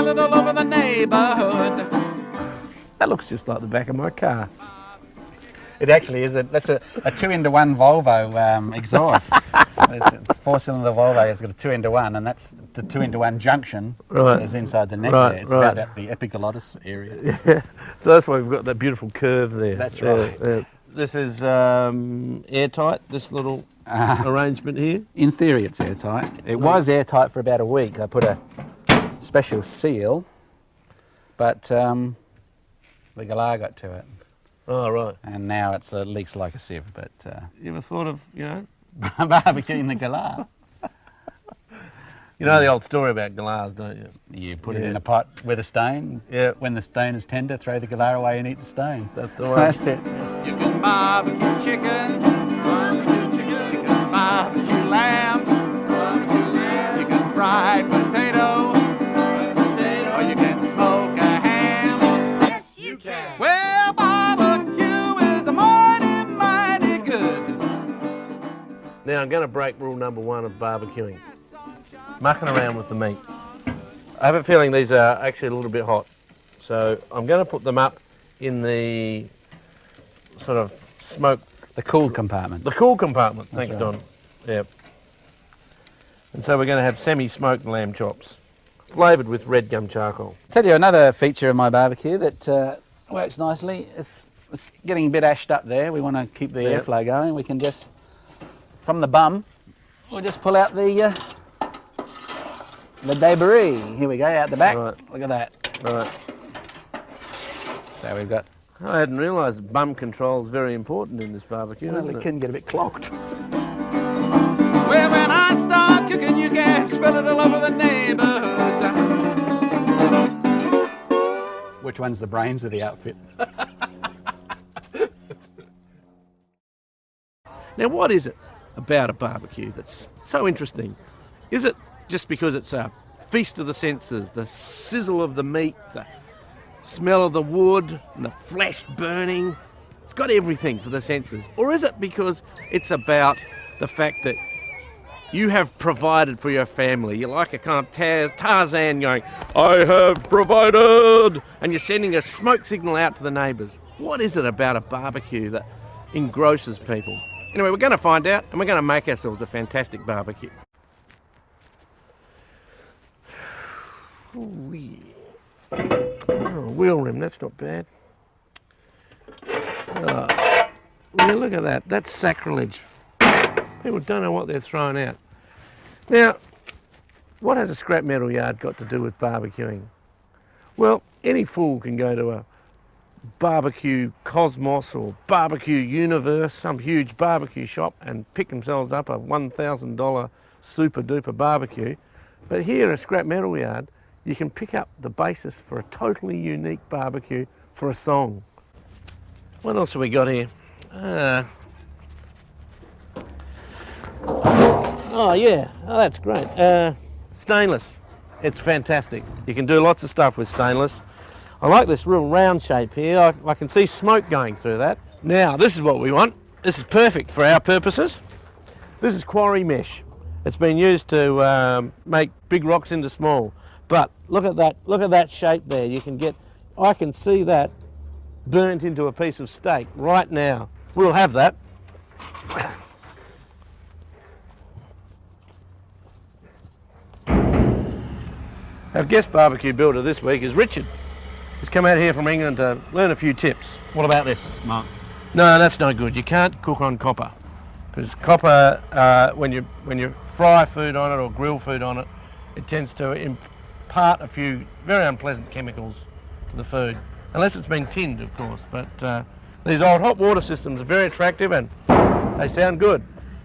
smell it all over the neighborhood. That looks just like the back of my car. It actually is. That's a 2-into-1 Volvo exhaust. It's a 4-cylinder Volvo. It's got a 2-into-1, and that's the 2-into-1 junction is inside the neck there. It's about at the epiglottis area. Yeah. So that's why we've got that beautiful curve there. That's right. This is airtight, this little arrangement here? In theory, it's airtight. It was airtight for about a week. I put a special seal, but the galah got to it. Oh, right. And now it leaks like a sieve, but... You ever thought of, barbecuing the galah? You know the old story about galahs, don't you? You put it in a pot with a stone. Yeah. When the stone is tender, throw the galah away and eat the stone. That's the one. That's it. You can barbecue chicken, you can barbecue lamb, you can fried potato, or you can smoke a ham. Yes, you can. Well, barbecue is mighty good. Now I'm going to break rule number 1 of barbecuing. Mucking around with the meat. I have a feeling these are actually a little bit hot. So I'm going to put them up in the sort of smoke... The cool compartment. The cool compartment, That's thanks right. Don. Yep. And so we're going to have semi-smoked lamb chops, flavoured with red gum charcoal. Tell you another feature of my barbecue that works nicely. It's getting a bit ashed up there. We want to keep the airflow going. We can just, from the bum, we'll just pull out the debris. Here we go, out the back. Right. Look at that. Right. So we've got... I hadn't realised bum control is very important in this barbecue, Well, isn't it it? can get a bit clogged. Well, when I start cooking, you can smell it all over the neighborhood. Which one's the brains of the outfit? Now, what is it about a barbecue that's so interesting? Is it just because it's a feast of the senses, the sizzle of the meat, the smell of the wood, and the flesh burning? It's got everything for the senses. Or is it because it's about the fact that you have provided for your family? You're like a kind of Tarzan going, I have provided, and you're sending a smoke signal out to the neighbours. What is it about a barbecue that engrosses people? Anyway, we're going to find out, and we're going to make ourselves a fantastic barbecue. Ooh, yeah. Oh, wheel rim, that's not bad. Oh, yeah, look at that. That's sacrilege. People don't know what they're throwing out. Now, what has a scrap metal yard got to do with barbecuing? Well, any fool can go to a barbecue cosmos or barbecue universe, some huge barbecue shop, and pick themselves up a $1,000 super duper barbecue. But here at a scrap metal yard, you can pick up the basis for a totally unique barbecue for a song. What else have we got here? Oh yeah, oh, that's great. Stainless, it's fantastic. You can do lots of stuff with stainless. I like this real round shape here. I can see smoke going through that. Now, this is what we want. This is perfect for our purposes. This is quarry mesh. It's been used to make big rocks into small. But look at that shape there. You can get, I can see that burnt into a piece of steak right now. We'll have that. Our guest barbecue builder this week is Richard. He's come out here from England to learn a few tips. What about this, Mark? No, that's no good. You can't cook on copper, because copper, when you fry food on it or grill food on it, it tends to impart a few very unpleasant chemicals to the food, unless it's been tinned, of course. But these old hot water systems are very attractive and they sound good,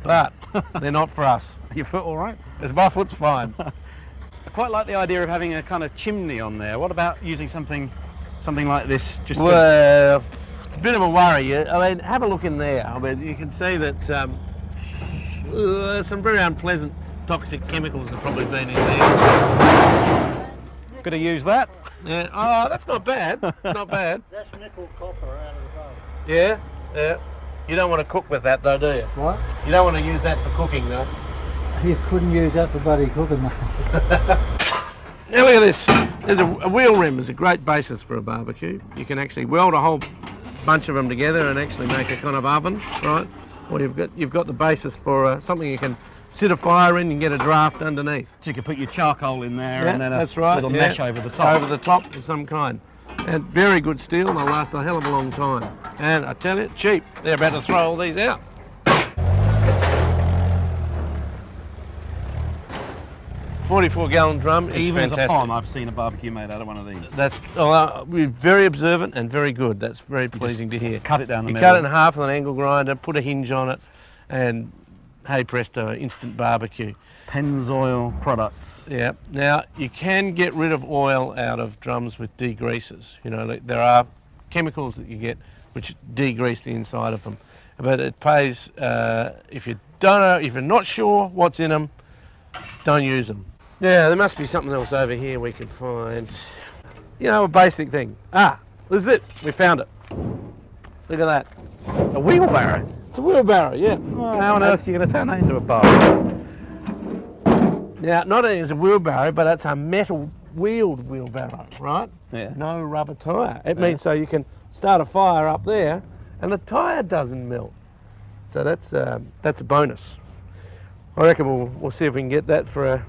but they're not for us. Your foot all right? My foot's fine. I quite like the idea of having a kind of chimney on there. What about using something like this? Just Well, it's a bit of a worry. I mean, have a look in there. I mean, you can see that some very unpleasant toxic chemicals have probably been in there. Could have used that. Yeah. Oh, that's not bad. Not bad. That's nickel copper out of the bowl. Yeah, yeah. You don't want to cook with that though, do you? What? You don't want to use that for cooking though. You couldn't use that for bloody cooking, mate. Now look at this. There's a wheel rim is a great basis for a barbecue. You can actually weld a whole bunch of them together and actually make a kind of oven, right? Or you've got the basis for something you can sit a fire in and get a draft underneath. So you can put your charcoal in there, Yeah, and then a that's right. little yeah. mesh over the top. Over the top of some kind. And very good steel, and they'll last a hell of a long time. And I tell you, cheap. They're about to throw all these out. 44-gallon drum is Even fantastic. as a pom, I've seen a barbecue made out of one of these. That's we're very observant and very good. That's very pleasing to hear. Cut it down the You middle. cut it in half with an angle grinder, put a hinge on it, and hey presto, instant barbecue. Pennzoil products. Yeah. Now you can get rid of oil out of drums with degreasers. You know, there are chemicals that you get which degrease the inside of them, but it pays if you don't know, if you're not sure what's in them, don't use them. Yeah, there must be something else over here we can find. You know, a basic thing. Ah, this is it. We found it. Look at that. A wheelbarrow. It's a wheelbarrow, yeah. Well, how on earth are you going to turn that into a bar? Now, not only is it a wheelbarrow, but it's a metal wheeled wheelbarrow, right? Yeah. No rubber tyre. It means so you can start a fire up there and the tyre doesn't melt. So that's a bonus. I reckon we'll see if we can get that for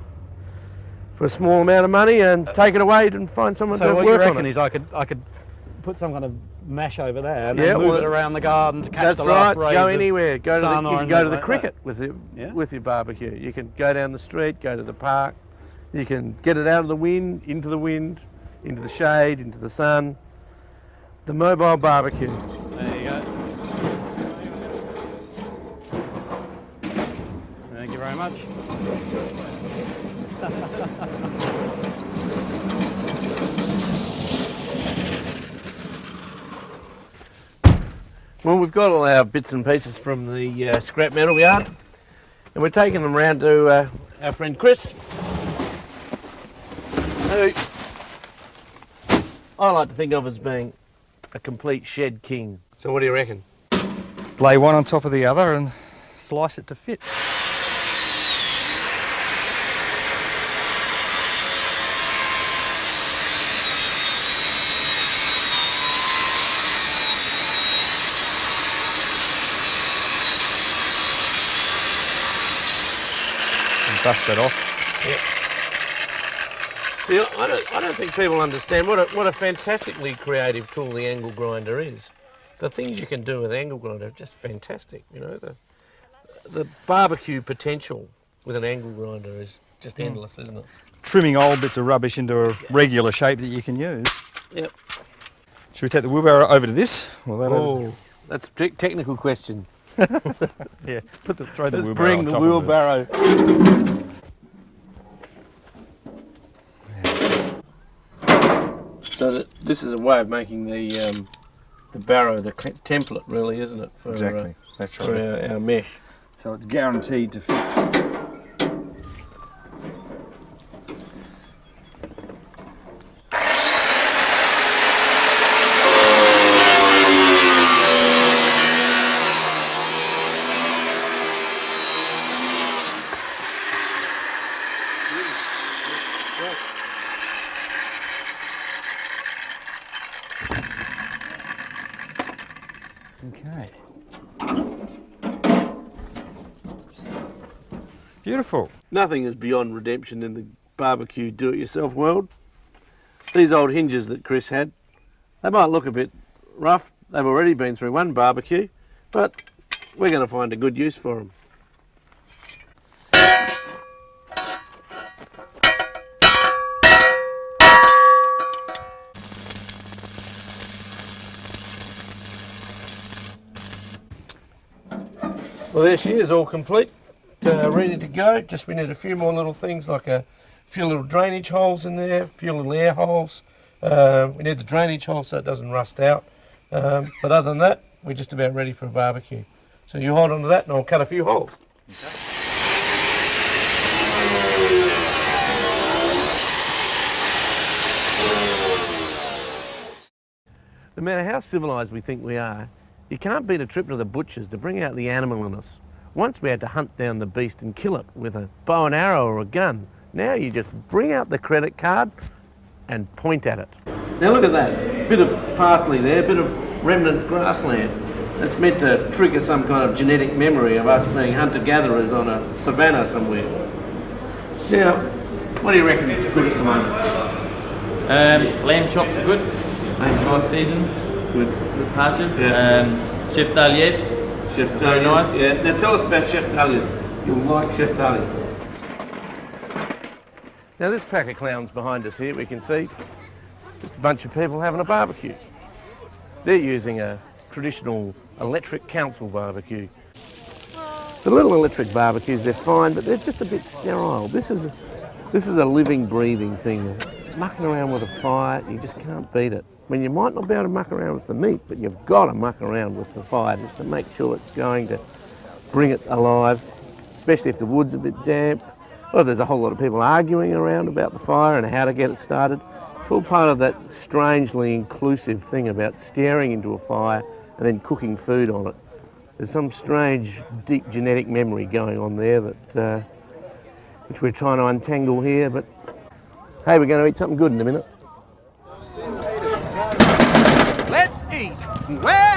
a small amount of money and take it away and find someone to So what work you on reckon it. is I could put some kind of mesh over there and Yeah, then move well, it around the garden to catch That's the last right. rays Go of anywhere. Go to sun the, or you can go to anything the like cricket Yeah. with your barbecue. You can go down the street, go to the park. You can get it out of the wind, into the shade, into the sun. The mobile barbecue. There you go. Thank you very much. Well, we've got all our bits and pieces from the scrap metal yard, and we're taking them round to our friend Chris, who I like to think of as being a complete shed king. So what do you reckon? Lay one on top of the other and slice it to fit. And dust that off. See, I don't think people understand what a fantastically creative tool the angle grinder is. The things you can do with angle grinder are just fantastic. You know, the barbecue potential with an angle grinder is just endless, isn't it? Trimming old bits of rubbish into a regular shape that you can use. Yep. Should we take the wheelbarrow over to this? Or that over? Oh, that's a technical question. Yeah, throw the Let's wheelbarrow bring on the top wheelbarrow. So this is a way of making the barrow the template, really, isn't it? For, Exactly, that's for right. our mesh. So it's guaranteed to fit. Okay. Beautiful. Nothing is beyond redemption in the barbecue do-it-yourself world. These old hinges that Chris had, they might look a bit rough. They've already been through one barbecue, but we're going to find a good use for them. Well, there she is, all complete, ready to go. Just we need a few more little things, like a few little drainage holes in there, a few little air holes. We need the drainage hole so it doesn't rust out. But other than that, we're just about ready for a barbecue. So you hold on to that and I'll cut a few holes. Okay. No matter how civilised we think we are, you can't beat a trip to the butcher's to bring out the animal in us. Once we had to hunt down the beast and kill it with a bow and arrow or a gun. Now you just bring out the credit card and point at it. Now look at that, bit of parsley there, bit of remnant grassland. That's meant to trigger some kind of genetic memory of us being hunter-gatherers on a savannah somewhere. Now, what do you reckon is good at the moment? Lamb chops are good. Nice season. Good. Good pastures. Yeah. Chef Dahlia's. Chef Very Dahlia's. nice. Yeah. Now tell us about Chef Dahlia's. You'll like Chef Dahlia's. Now this pack of clowns behind us here, we can see just a bunch of people having a barbecue. They're using a traditional electric council barbecue. The little electric barbecues, they're fine, but they're just a bit sterile. This is a living, breathing thing. Mucking around with a fire, you just can't beat it. I mean, you might not be able to muck around with the meat, but you've got to muck around with the fire just to make sure it's going to bring it alive, especially if the wood's a bit damp. Well, there's a whole lot of people arguing around about the fire and how to get it started. It's all part of that strangely inclusive thing about staring into a fire and then cooking food on it. There's some strange, deep genetic memory going on there that which we're trying to untangle here, but hey, we're going to eat something good in a minute. Let's eat. Well,